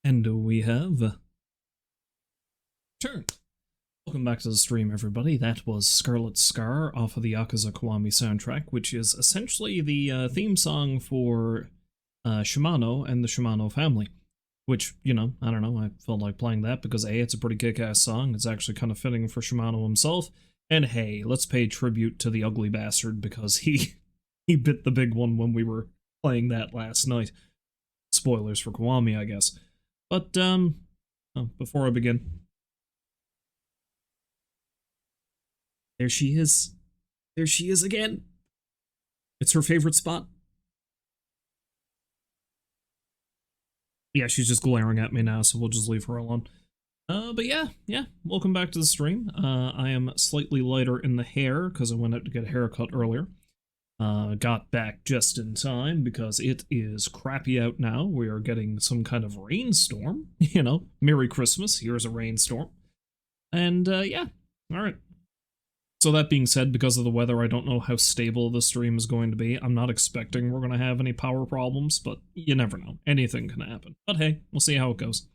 And we have turned. Welcome back to the stream, everybody. That was Scarlet Scar off of the Yakuza Kiwami soundtrack, which is essentially the theme song for Shimano and the Shimano family. Which, you know, I don't know, I felt like playing that because A, it's a pretty kick-ass song, it's actually kind of fitting for Shimano himself, and hey, let's pay tribute to the ugly bastard because he bit the big one when we were playing that last night. Spoilers for Kiwami, I guess. But, before I begin, there she is. There she is again. It's her favorite spot. Yeah, she's just glaring at me now, so we'll just leave her alone. But yeah, welcome back to the stream. I am slightly lighter in the hair, because I went out to get a haircut earlier. Got back just in time, because it is crappy out now. We are getting some kind of rainstorm. You know, Merry Christmas, here's a rainstorm. And, yeah, alright. So that being said, because of the weather, I don't know how stable the stream is going to be. I'm not expecting we're going to have any power problems, but you never know. Anything can happen. But hey, we'll see how it goes.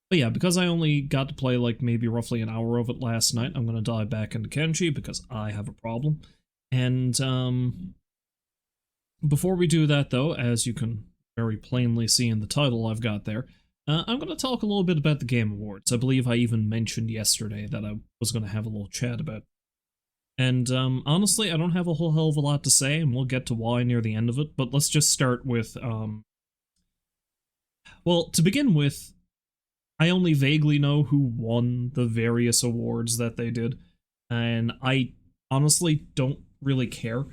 But yeah, because I only got to play like maybe roughly an hour of it last night, I'm going to dive back into Kenshi because I have a problem. And before we do that though, as you can very plainly see in the title I've got there, I'm going to talk a little bit about the Game Awards. I believe I even mentioned yesterday that I was going to have a little chat about. And honestly, I don't have a whole hell of a lot to say, and we'll get to why near the end of it, but let's just start with, well, to begin with, I only vaguely know who won the various awards that they did, and I honestly don't really care.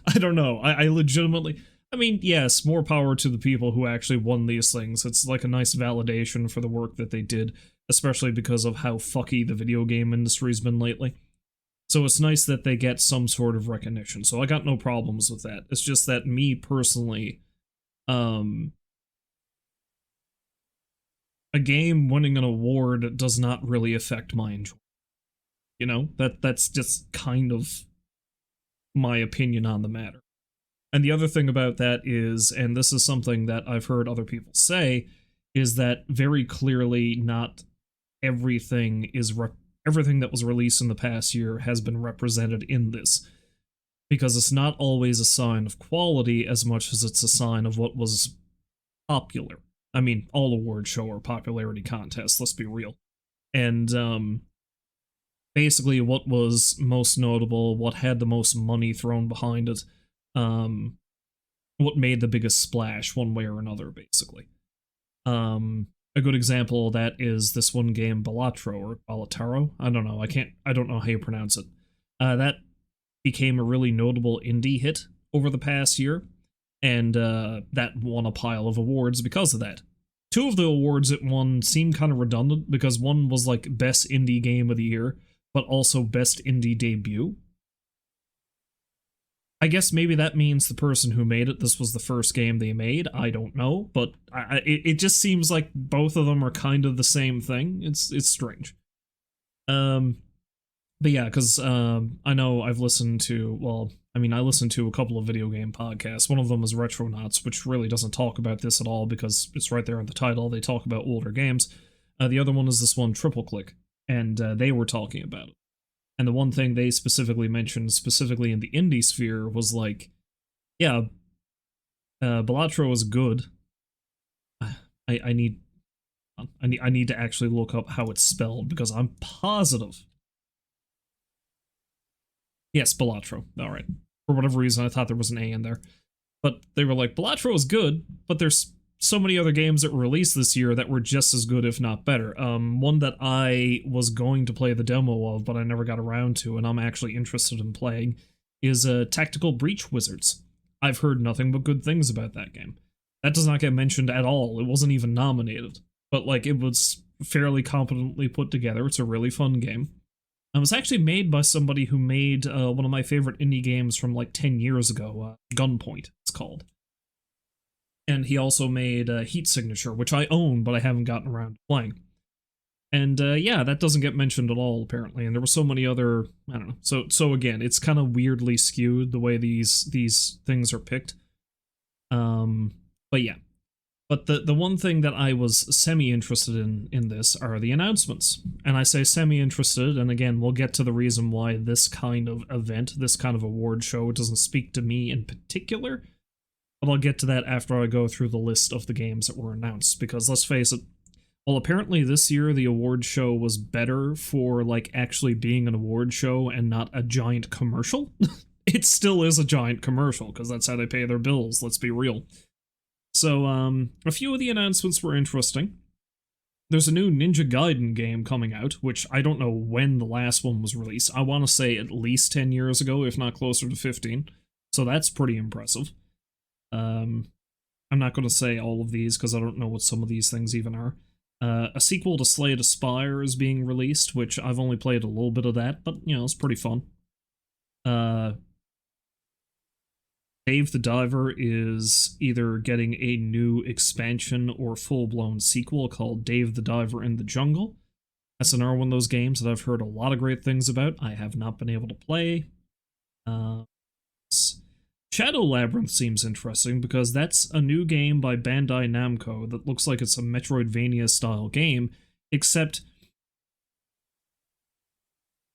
I don't know, I legitimately, I mean, yes, more power to the people who actually won these things. It's like a nice validation for the work that they did, especially because of how fucky the video game industry's been lately. So it's nice that they get some sort of recognition, so I got no problems with that. It's just that me personally, a game winning an award does not really affect my enjoyment. You know, that's just kind of my opinion on the matter. And the other thing about that is, and this is something that I've heard other people say, is that very clearly not everything is everything that was released in the past year has been represented in this. Because it's not always a sign of quality as much as it's a sign of what was popular. I mean, all awards show are popularity contests, let's be real. And, basically what was most notable, what had the most money thrown behind it, what made the biggest splash one way or another, basically. A good example of that is this one game, Balatro, or Balataro? I don't know, I don't know how you pronounce it. That became a really notable indie hit over the past year, and that won a pile of awards because of that. Two of the awards it won seemed kind of redundant, because one was like Best Indie Game of the Year, but also Best Indie Debut. I guess maybe that means the person who made it, this was the first game they made, I don't know, but it just seems like both of them are kind of the same thing. It's strange. But yeah, because I know I've listened to, well, I mean, I listened to a couple of video game podcasts. One of them is Retronauts, which really doesn't talk about this at all because it's right there in the title. They talk about older games. The other one is this one, Triple Click, and they were talking about it. And the one thing they specifically mentioned, specifically in the indie sphere, was like, yeah, Balatro is good. I need to actually look up how it's spelled because I'm positive. Yes, Balatro. All right. For whatever reason, I thought there was an A in there. But they were like, Balatro is good, but there's so many other games that were released this year that were just as good, if not better. One that I was going to play the demo of, but I never got around to, and I'm actually interested in playing, is Tactical Breach Wizards. I've heard nothing but good things about that game. That does not get mentioned at all. It wasn't even nominated. But, like, it was fairly competently put together. It's a really fun game. It was actually made by somebody who made one of my favorite indie games from, like, 10 years ago. Gunpoint, it's called. And he also made Heat Signature, which I own, but I haven't gotten around to playing. And yeah, that doesn't get mentioned at all, apparently. And there were so many other, I don't know. So again, it's kind of weirdly skewed the way these things are picked. But yeah. But the one thing that I was semi-interested in this are the announcements. And I say semi-interested, and again, we'll get to the reason why this kind of event, this kind of award show, doesn't speak to me in particular. But I'll get to that after I go through the list of the games that were announced, because let's face it, well, apparently this year the award show was better for, like, actually being an award show and not a giant commercial. It still is a giant commercial, because that's how they pay their bills, let's be real. So, a few of the announcements were interesting. There's a new Ninja Gaiden game coming out, which I don't know when the last one was released. I want to say at least 10 years ago, if not closer to 15. So that's pretty impressive. I'm not going to say all of these, because I don't know what some of these things even are. A sequel to Slay the Spire is being released, which I've only played a little bit of that, but, you know, it's pretty fun. Dave the Diver is either getting a new expansion or full-blown sequel called Dave the Diver in the Jungle. That's another one of those games that I've heard a lot of great things about. I have not been able to play. Shadow Labyrinth seems interesting because that's a new game by Bandai Namco that looks like it's a Metroidvania-style game, except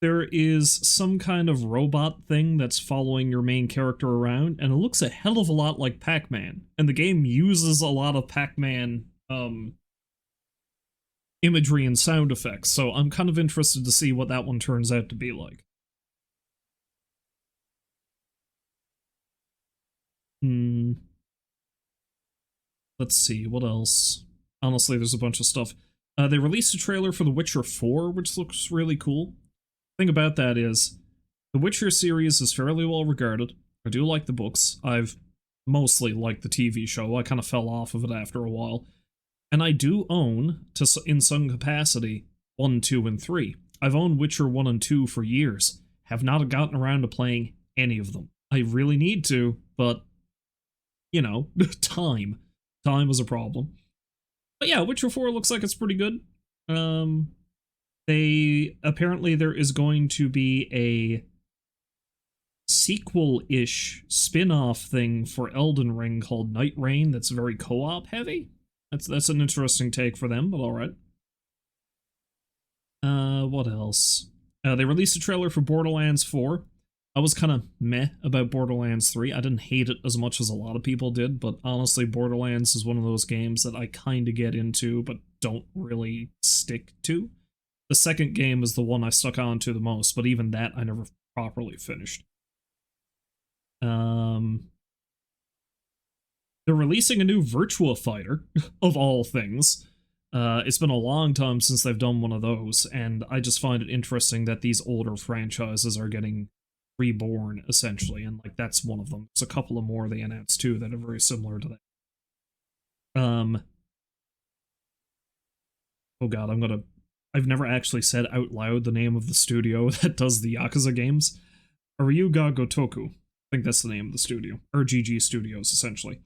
there is some kind of robot thing that's following your main character around, and it looks a hell of a lot like Pac-Man. And the game uses a lot of Pac-Man imagery and sound effects, so I'm kind of interested to see what that one turns out to be like. Let's see, what else? Honestly, there's a bunch of stuff. They released a trailer for The Witcher 4, which looks really cool. The thing about that is, the Witcher series is fairly well regarded. I do like the books. I've mostly liked the TV show. I kind of fell off of it after a while. And I do own, in some capacity, 1, 2, and 3. I've owned Witcher 1 and 2 for years. Have not gotten around to playing any of them. I really need to, but, you know, time. Time is a problem. But yeah, Witcher 4 looks like it's pretty good. Apparently there is going to be a sequel-ish spin-off thing for Elden Ring called Night Rain that's very co-op heavy. That's an interesting take for them, but alright. What else? They released a trailer for Borderlands 4. I was kind of meh about Borderlands 3. I didn't hate it as much as a lot of people did, but honestly, Borderlands is one of those games that I kind of get into, but don't really stick to. The second game is the one I stuck on to the most, but even that I never properly finished. They're releasing a new Virtua Fighter, of all things. It's been a long time since they've done one of those, and I just find it interesting that these older franchises are getting reborn, essentially, and like that's one of them. There's a couple of more they announced too that are very similar to that. Oh god, I've never actually said out loud the name of the studio that does the Yakuza games. Ryuga Gotoku. I think that's the name of the studio. RGG Studios, essentially.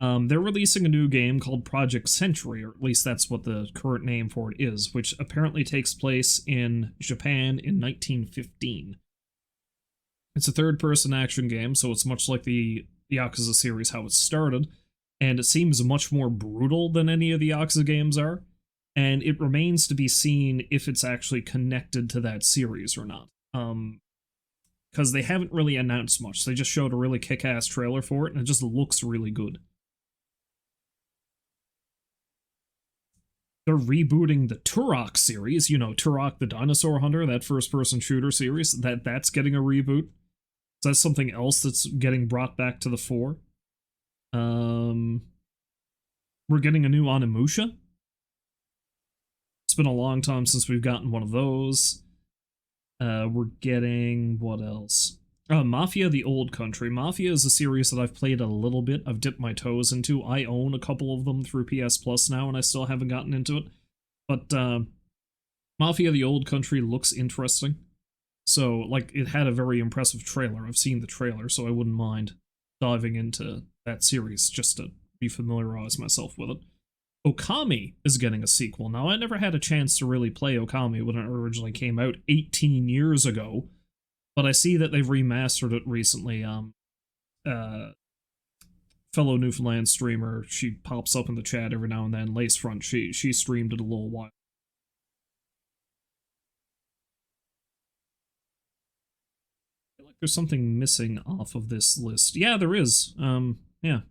They're releasing a new game called Project Century, or at least that's what the current name for it is, which apparently takes place in Japan in 1915. It's a third-person action game, so it's much like the Yakuza series, how it started, and it seems much more brutal than any of the Yakuza games are, and it remains to be seen if it's actually connected to that series or not. Because they haven't really announced much. They just showed a really kick-ass trailer for it, and it just looks really good. They're rebooting the Turok series, you know, Turok the Dinosaur Hunter, that first-person shooter series, that's getting a reboot. So that's something else that's getting brought back to the fore. We're getting a new Onimusha. It's been a long time since we've gotten one of those. We're getting... what else? Mafia the Old Country. Mafia is a series that I've played a little bit. I've dipped my toes into. I own a couple of them through PS Plus now, and I still haven't gotten into it. But Mafia the Old Country looks interesting. So, like, it had a very impressive trailer. I've seen the trailer, so I wouldn't mind diving into that series just to refamiliarize myself with it. Okami is getting a sequel. Now, I never had a chance to really play Okami when it originally came out 18 years ago, but I see that they've remastered it recently. fellow Newfoundland streamer. She pops up in the chat every now and then. Lacefront, she streamed it a little while. I feel like there's something missing off of this list. Yeah, there is. Yeah.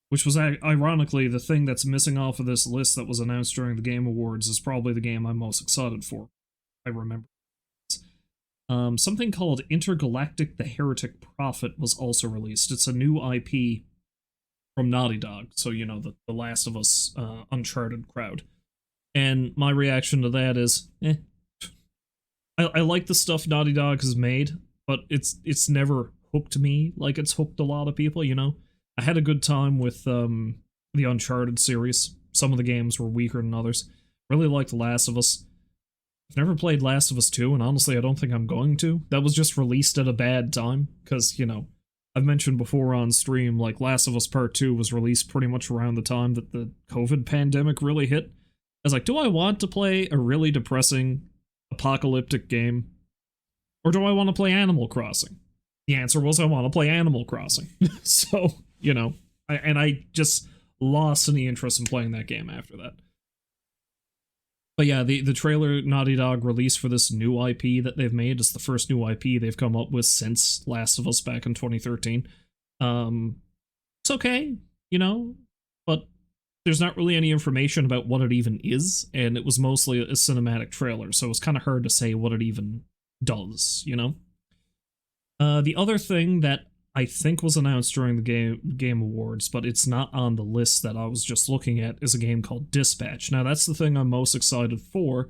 Which was ironically the thing that's missing off of this list that was announced during the Game Awards is probably the game I'm most excited for. I remember. Something called Intergalactic the Heretic Prophet was also released. It's a new IP from Naughty Dog, so you know, the Last of Us Uncharted crowd. And my reaction to that is, I like the stuff Naughty Dog has made, but it's never hooked me like it's hooked a lot of people, you know? I had a good time with the Uncharted series. Some of the games were weaker than others. Really liked The Last of Us. I've never played Last of Us 2, and honestly, I don't think I'm going to. That was just released at a bad time, because, you know, I've mentioned before on stream, like, Last of Us Part 2 was released pretty much around the time that the COVID pandemic really hit. I was like, do I want to play a really depressing, apocalyptic game? Or do I want to play Animal Crossing? The answer was I want to play Animal Crossing. So, you know, I just lost any interest in playing that game after that. But yeah, the trailer Naughty Dog released for this new IP that they've made is the first new IP they've come up with since Last of Us back in 2013. It's okay, you know, but there's not really any information about what it even is, and it was mostly a cinematic trailer, so it's kind of hard to say what it even does, you know? The other thing that I think was announced during the Game Awards, but it's not on the list that I was just looking at, is a game called Dispatch. Now, that's the thing I'm most excited for,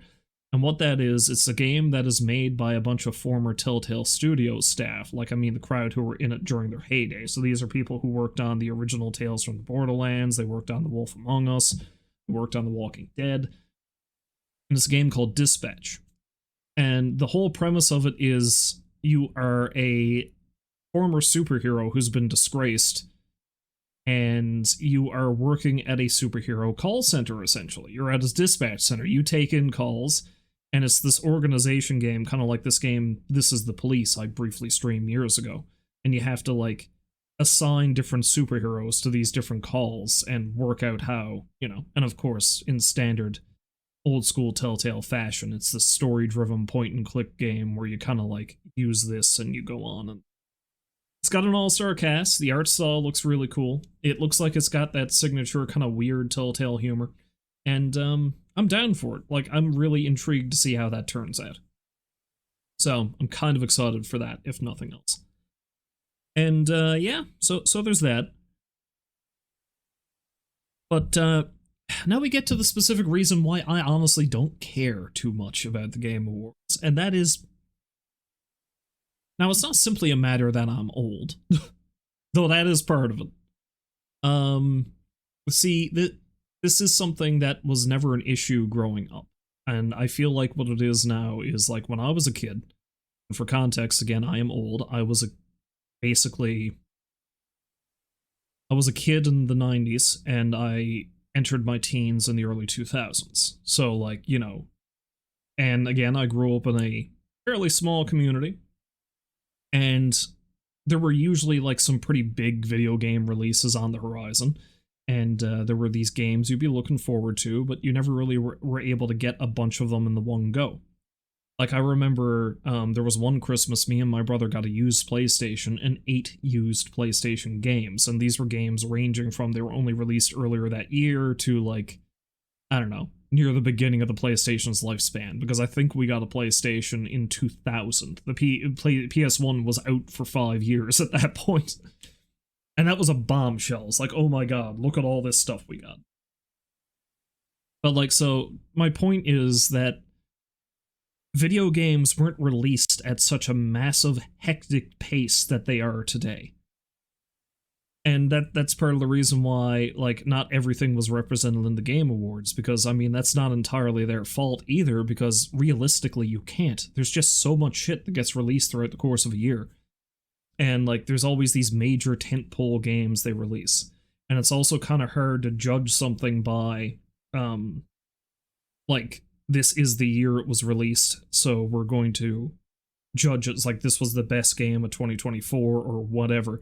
and what that is, it's a game that is made by a bunch of former Telltale Studios staff, like, I mean, the crowd who were in it during their heyday. So these are people who worked on the original Tales from the Borderlands, they worked on The Wolf Among Us, they worked on The Walking Dead, and it's a game called Dispatch. And the whole premise of it is you are a former superhero who's been disgraced, and you are working at a superhero call center, essentially. You're at a dispatch center. You take in calls, and it's this organization game, kind of like this game, This Is the Police, I briefly streamed years ago. And you have to, like, assign different superheroes to these different calls and work out how, you know, and of course, in standard old school Telltale fashion, it's the story-driven point-and-click game where you kind of, like, use this and you go on. And it's got an all-star cast. The art style looks really cool. It looks like it's got that signature kind of weird Telltale humor. And I'm down for it. Like, I'm really intrigued to see how that turns out. So I'm kind of excited for that, if nothing else. And yeah, so there's that. But now we get to the specific reason why I honestly don't care too much about the Game Awards, and that is, now it's not simply a matter that I'm old, though that is part of it. See, this is something that was never an issue growing up, and I feel like what it is now is, like, when I was a kid, and for context, again, I am old, I was a kid in the 90s, and I entered my teens in the early 2000s. So, like, you know, and again, I grew up in a fairly small community, and there were usually, like, some pretty big video game releases on the horizon, and there were these games you'd be looking forward to, but you never really were able to get a bunch of them in the one go. Like, I remember there was one Christmas, me and my brother got a used PlayStation and 8 used PlayStation games. And these were games ranging from they were only released earlier that year to, like, I don't know, near the beginning of the PlayStation's lifespan. Because I think we got a PlayStation in 2000. The PS1 was out for 5 years at that point. And that was a bombshell. It's like, oh my god, look at all this stuff we got. But, like, so my point is that video games weren't released at such a massive, hectic pace that they are today. And that's part of the reason why, like, not everything was represented in the Game Awards, because, I mean, that's not entirely their fault either, because realistically you can't. There's just so much shit that gets released throughout the course of a year. And, like, there's always these major tentpole games they release. And it's also kind of hard to judge something by, like, this is the year it was released, so we're going to judge it as, like, this was the best game of 2024 or whatever.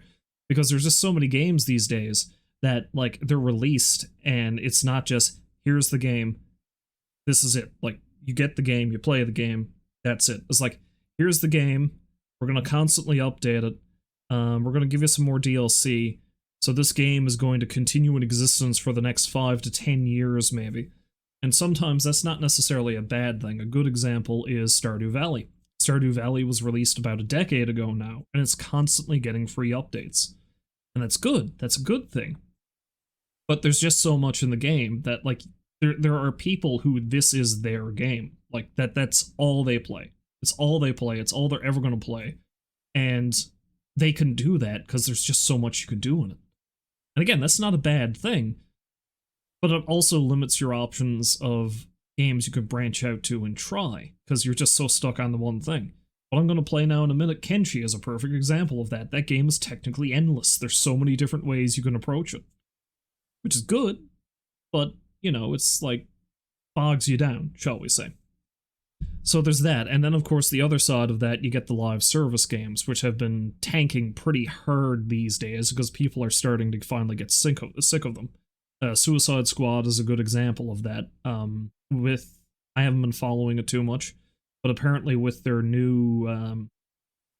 because there's just so many games these days that like they're released and it's not just here's the game, this is it. Like you get the game, you play the game, that's it. It's like here's the game, we're gonna constantly update it. We're gonna give you some more DLC. So this game is going to continue in existence for the next 5 to 10 years, maybe. And sometimes that's not necessarily a bad thing. A good example is Stardew Valley. Stardew Valley was released about a decade ago now, and it's constantly getting free updates. And that's good. That's a good thing. But there's just so much in the game that, like, there are people who this is their game. Like, that's all they play. It's all they play. It's all they're ever going to play. And they can do that because there's just so much you can do in it. And again, that's not a bad thing, but it also limits your options of games you could branch out to and try, because you're just so stuck on the one thing. What I'm going to play now in a minute, Kenshi, is a perfect example of that. That game is technically endless. There's so many different ways you can approach it, which is good, but, you know, it's like bogs you down, shall we say. So there's that, and then of course the other side of that, you get the live service games, which have been tanking pretty hard these days because people are starting to finally get sick of them. Suicide Squad is a good example of that. I haven't been following it too much, but apparently with their new,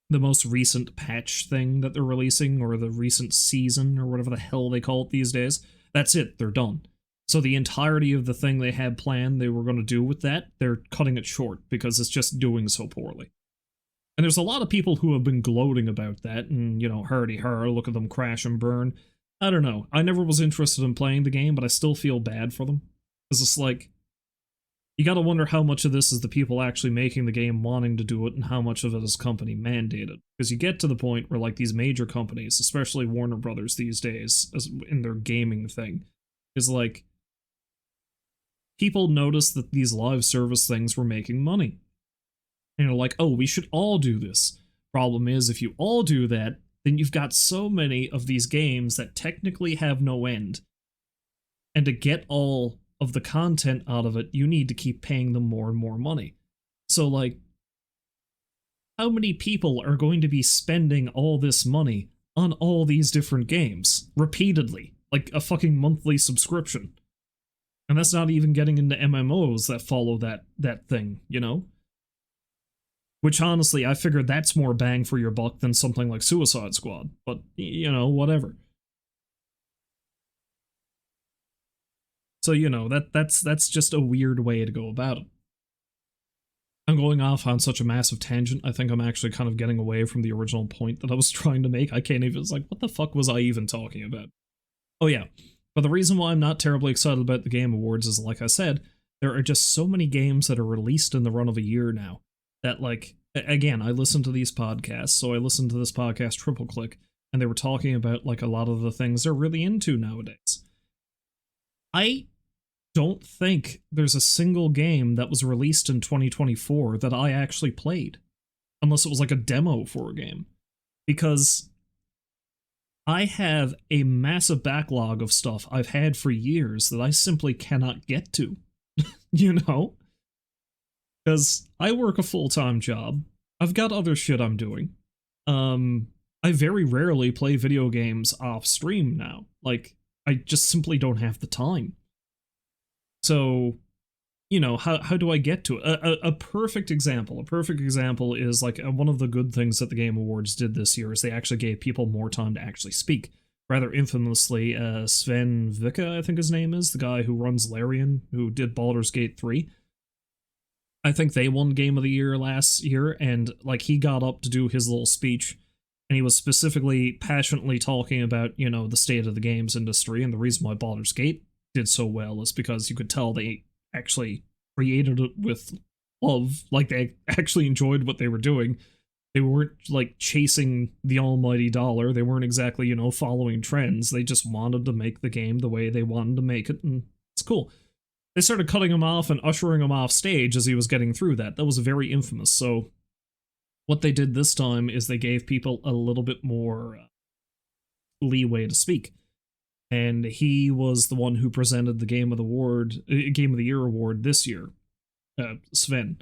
the most recent patch thing that they're releasing, or the recent season, or whatever the hell they call it these days, that's it, they're done. So the entirety of the thing they had planned they were going to do with that, they're cutting it short because it's just doing so poorly. And there's a lot of people who have been gloating about that, and, you know, hardy-har, look at them crash and burn. I don't know. I never was interested in playing the game, but I still feel bad for them. Because it's like, you gotta wonder how much of this is the people actually making the game wanting to do it, and how much of it is company mandated. Because you get to the point where, like, these major companies, especially Warner Brothers these days, in their gaming thing, is like, people noticed that these live service things were making money. And they're like, oh, we should all do this. Problem is, if you all do that, then you've got so many of these games that technically have no end. And to get all of the content out of it, you need to keep paying them more and more money. So, like, how many people are going to be spending all this money on all these different games repeatedly? Like a fucking monthly subscription. And that's not even getting into MMOs that follow that thing, you know? Which, honestly, I figured that's more bang for your buck than something like Suicide Squad. But, you know, whatever. So, you know, that's just a weird way to go about it. I'm going off on such a massive tangent, I think I'm actually kind of getting away from the original point that I was trying to make. I can't even, it's like, what the fuck was I even talking about? Oh yeah, but the reason why I'm not terribly excited about the Game Awards is, like I said, there are just so many games that are released in the run of a year now that, like, again, I listen to these podcasts, so I listened to this podcast, Triple Click, and they were talking about, like, a lot of the things they're really into nowadays. I don't think there's a single game that was released in 2024 that I actually played, unless it was like a demo for a game, because I have a massive backlog of stuff I've had for years that I simply cannot get to, you know? Because I work a full-time job, I've got other shit I'm doing, I very rarely play video games off-stream now, like, I just simply don't have the time. So, you know, how do I get to it? A perfect example is, like, one of the good things that the Game Awards did this year is they actually gave people more time to actually speak. Rather infamously, Sven Vika, I think his name is, the guy who runs Larian, who did Baldur's Gate 3. I think they won Game of the Year last year, and, like, he got up to do his little speech, and he was specifically passionately talking about, you know, the state of the games industry, and the reason why Baldur's Gate did so well is because you could tell they actually created it with love, like they actually enjoyed what they were doing. They weren't, like, chasing the almighty dollar, they weren't exactly, you know, following trends, they just wanted to make the game the way they wanted to make it, and it's cool. They started cutting him off and ushering him off stage as he was getting through that. That was very infamous, so what they did this time is they gave people a little bit more leeway to speak. And he was the one who presented the Game of the Year award this year, Sven.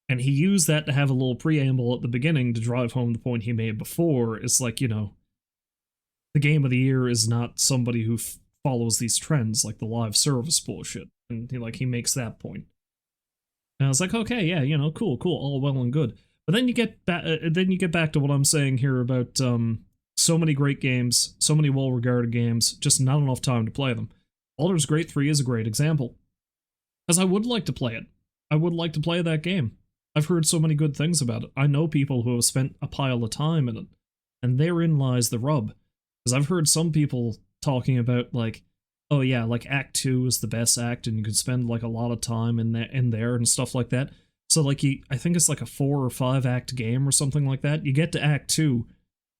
And he used that to have a little preamble at the beginning to drive home the point he made before. It's like, you know, the game of the year is not somebody who follows these trends like the live service bullshit. And he makes that point. And I was like, okay, yeah, cool, all well and good. But then you get back to what I'm saying here about so many great games, so many well-regarded games, just not enough time to play them. Baldur's Gate 3 is a great example. Because I would like to play it. I would like to play that game. I've heard so many good things about it. I know people who have spent a pile of time in it. And therein lies the rub. Because I've heard some people talking about, like, oh yeah, like Act 2 is the best act, and you can spend, like, a lot of time in there and stuff like that. So, like, I think it's like a 4 or 5 act game or something like that. You get to Act 2,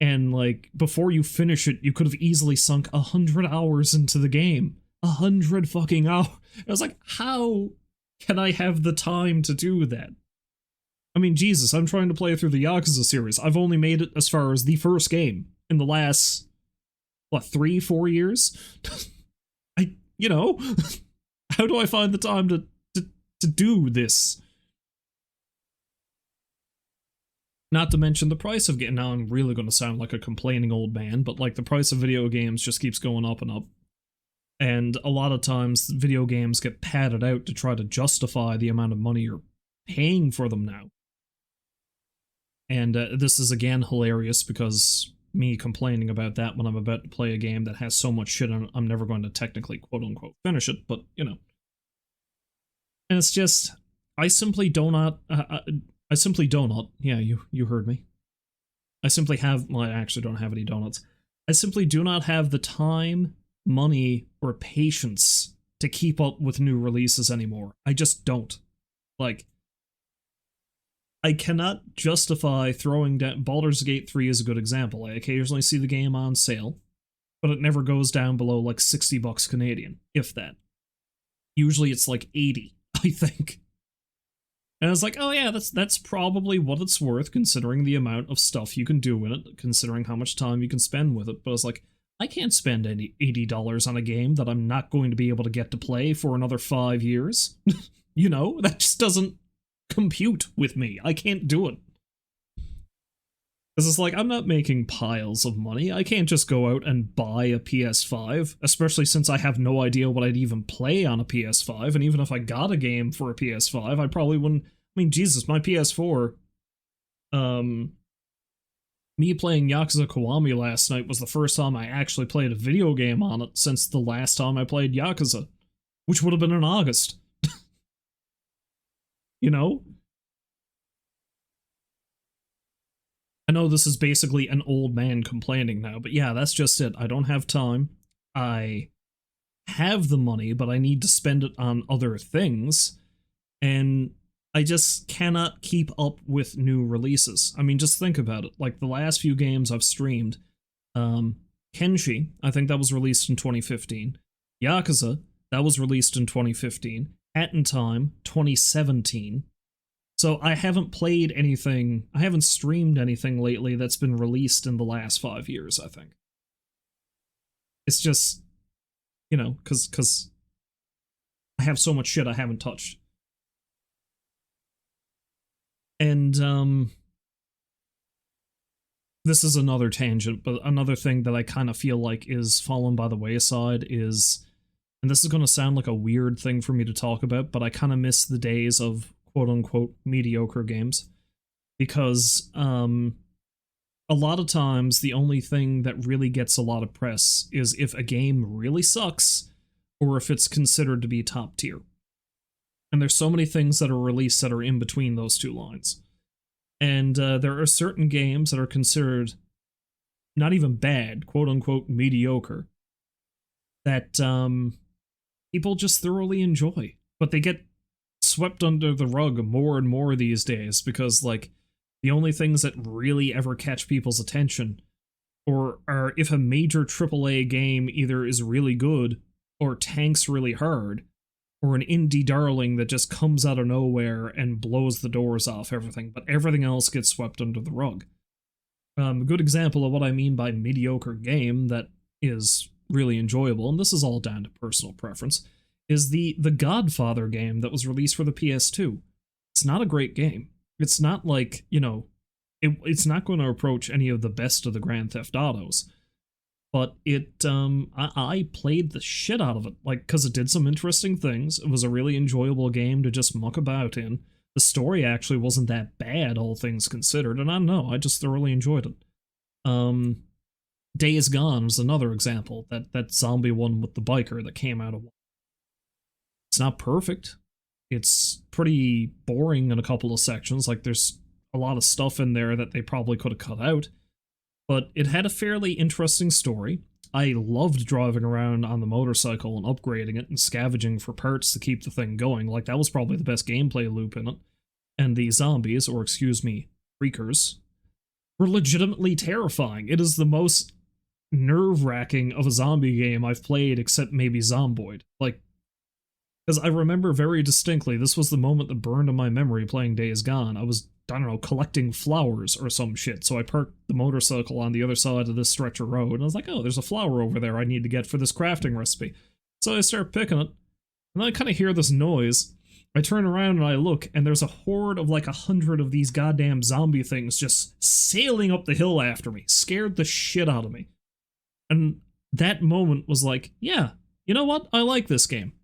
and, like, before you finish it, you could have easily sunk 100 hours into the game. 100 fucking hours. I was like, how can I have the time to do that? I mean, Jesus, I'm trying to play through the Yakuza series. I've only made it as far as the first game in the last, 3-4 years? How do I find the time to do this? Not to mention the price of getting. Now I'm really going to sound like a complaining old man, but like the price of video games just keeps going up and up. And a lot of times video games get padded out to try to justify the amount of money you're paying for them now. And this is again hilarious because me complaining about that when I'm about to play a game that has so much shit on it, I'm never going to technically quote-unquote finish it, but, And it's just, I simply do not, yeah, you heard me. I actually don't have any donuts. I simply do not have the time, money, or patience to keep up with new releases anymore. I just don't. Like, I cannot justify throwing down. Baldur's Gate 3 is a good example. I occasionally see the game on sale, but it never goes down below like $60 Canadian, if that. Usually it's like 80, I think. And I was like, oh yeah, that's probably what it's worth, considering the amount of stuff you can do in it, considering how much time you can spend with it. But I was like, I can't spend any $80 on a game that I'm not going to be able to get to play for another 5 years. That just doesn't compute with me. I can't do it. Because it's like, I'm not making piles of money. I can't just go out and buy a PS5, especially since I have no idea what I'd even play on a PS5, and even if I got a game for a PS5, I probably wouldn't. I mean, Jesus, my PS4, me playing Yakuza Kiwami last night was the first time I actually played a video game on it since the last time I played Yakuza, which would have been in August. I know this is basically an old man complaining now, but yeah, that's just it. I don't have time. I have the money, but I need to spend it on other things, and I just cannot keep up with new releases. I mean, just think about it. Like, the last few games I've streamed, Kenshi, I think that was released in 2015. Yakuza, that was released in 2015. Hat in Time, 2017. So I haven't played anything, I haven't streamed anything lately that's been released in the last 5 years, I think. It's just, because I have so much shit I haven't touched. And, this is another tangent, but another thing that I kind of feel like is fallen by the wayside is, and this is going to sound like a weird thing for me to talk about, but I kind of miss the days of quote-unquote mediocre games, because a lot of times the only thing that really gets a lot of press is if a game really sucks, or if it's considered to be top tier. And there's so many things that are released that are in between those two lines. And there are certain games that are considered not even bad, quote-unquote mediocre, that people just thoroughly enjoy, but they get swept under the rug more and more these days because, like, the only things that really ever catch people's attention or are if a major AAA game either is really good or tanks really hard, or an indie darling that just comes out of nowhere and blows the doors off everything, but everything else gets swept under the rug. A good example of what I mean by mediocre game that is really enjoyable, and this is all down to personal preference, is the Godfather game that was released for the PS2. It's not a great game. It's not like, it's not going to approach any of the best of the Grand Theft Autos. but I played the shit out of it, like, because it did some interesting things. It was a really enjoyable game to just muck about in. The story actually wasn't that bad, all things considered, and I don't know, I just thoroughly enjoyed it. Days Gone was another example, that zombie one with the biker that came out of. It's not perfect. It's pretty boring in a couple of sections, like there's a lot of stuff in there that they probably could have cut out, but it had a fairly interesting story. I loved driving around on the motorcycle and upgrading it and scavenging for parts to keep the thing going. Like, that was probably the best gameplay loop in it. And the zombies, or excuse me, freakers, were legitimately terrifying. It is the most nerve-wracking of a zombie game I've played, except maybe Zomboid. Like, because I remember very distinctly, this was the moment that burned in my memory playing Days Gone. I was, I don't know, collecting flowers or some shit, so I parked the motorcycle on the other side of this stretch of road, and I was like, oh, there's a flower over there I need to get for this crafting recipe. So I start picking it, and then I kind of hear this noise. I turn around and I look, and there's a horde of like 100 of these goddamn zombie things just sailing up the hill after me. Scared the shit out of me. And that moment was like, yeah, you know what? I like this game.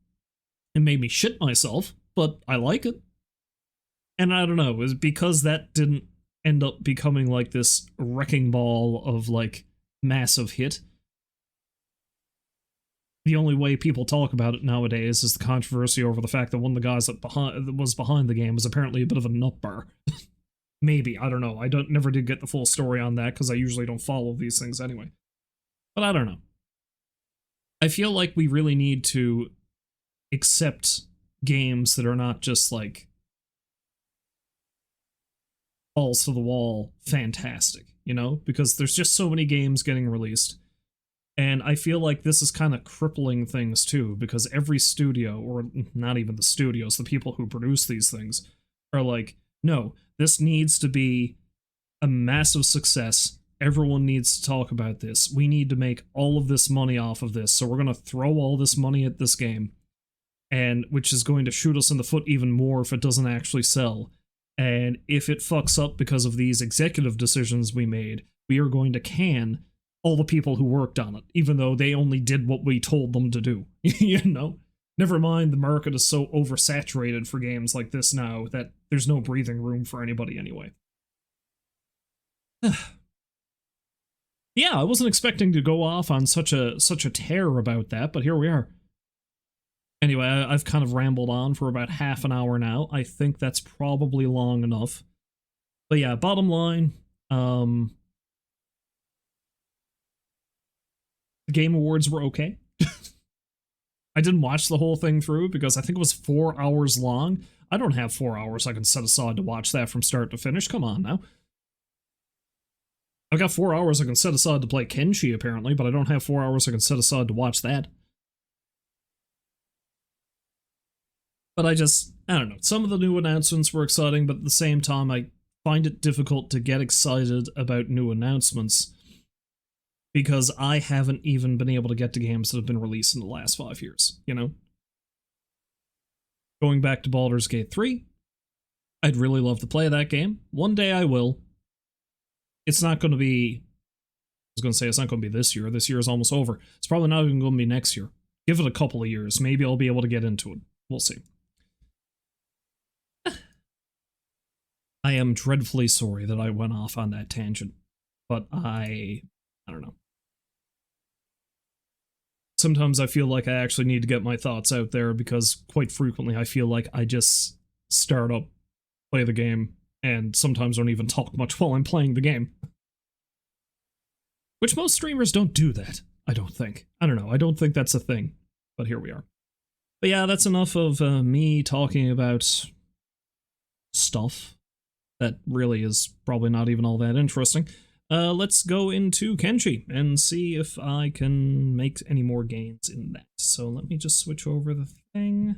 It made me shit myself, but I like it. And I don't know, it was because that didn't end up becoming like this wrecking ball of like massive hit. The only way people talk about it nowadays is the controversy over the fact that one of the guys that was behind the game was apparently a bit of a nutbar. Maybe, I don't know. I never did get the full story on that because I usually don't follow these things anyway. But I don't know. I feel like we really need to accept games that are not just like balls to the wall fantastic, you know? Because there's just so many games getting released. And I feel like this is kind of crippling things too, because every studio, or not even the studios, the people who produce these things, are like, no, this needs to be a massive success. Everyone needs to talk about this. We need to make all of this money off of this, so we're going to throw all this money at this game, and which is going to shoot us in the foot even more if it doesn't actually sell. And if it fucks up because of these executive decisions we made, we are going to can all the people who worked on it, even though they only did what we told them to do. You know? Never mind, the market is so oversaturated for games like this now that there's no breathing room for anybody anyway. Yeah, I wasn't expecting to go off on such a tear about that, but here we are. Anyway, I've kind of rambled on for about half an hour now. I think that's probably long enough. But yeah, bottom line, the Game Awards were okay. I didn't watch the whole thing through because I think it was 4 hours long. I don't have 4 hours I can set aside to watch that from start to finish. Come on now. I've got 4 hours I can set aside to play Kenshi, apparently, but I don't have 4 hours I can set aside to watch that. But I don't know. Some of the new announcements were exciting, but at the same time, I find it difficult to get excited about new announcements because I haven't even been able to get to games that have been released in the last 5 years, you know? Going back to Baldur's Gate 3, I'd really love to play that game. One day I will. It's not going to be... I was going to say it's not going to be this year. This year is almost over. It's probably not even going to be next year. Give it a couple of years. Maybe I'll be able to get into it. We'll see. I am dreadfully sorry that I went off on that tangent, but I don't know. Sometimes I feel like I actually need to get my thoughts out there because quite frequently I feel like I just start up, play the game, and sometimes don't even talk much while I'm playing the game. Which most streamers don't do that, I don't think. I don't know, I don't think that's a thing, but here we are. But yeah, that's enough of me talking about stuff that really is probably not even all that interesting. Let's go into Kenshi and see if I can make any more gains in that. So let me just switch over the thing.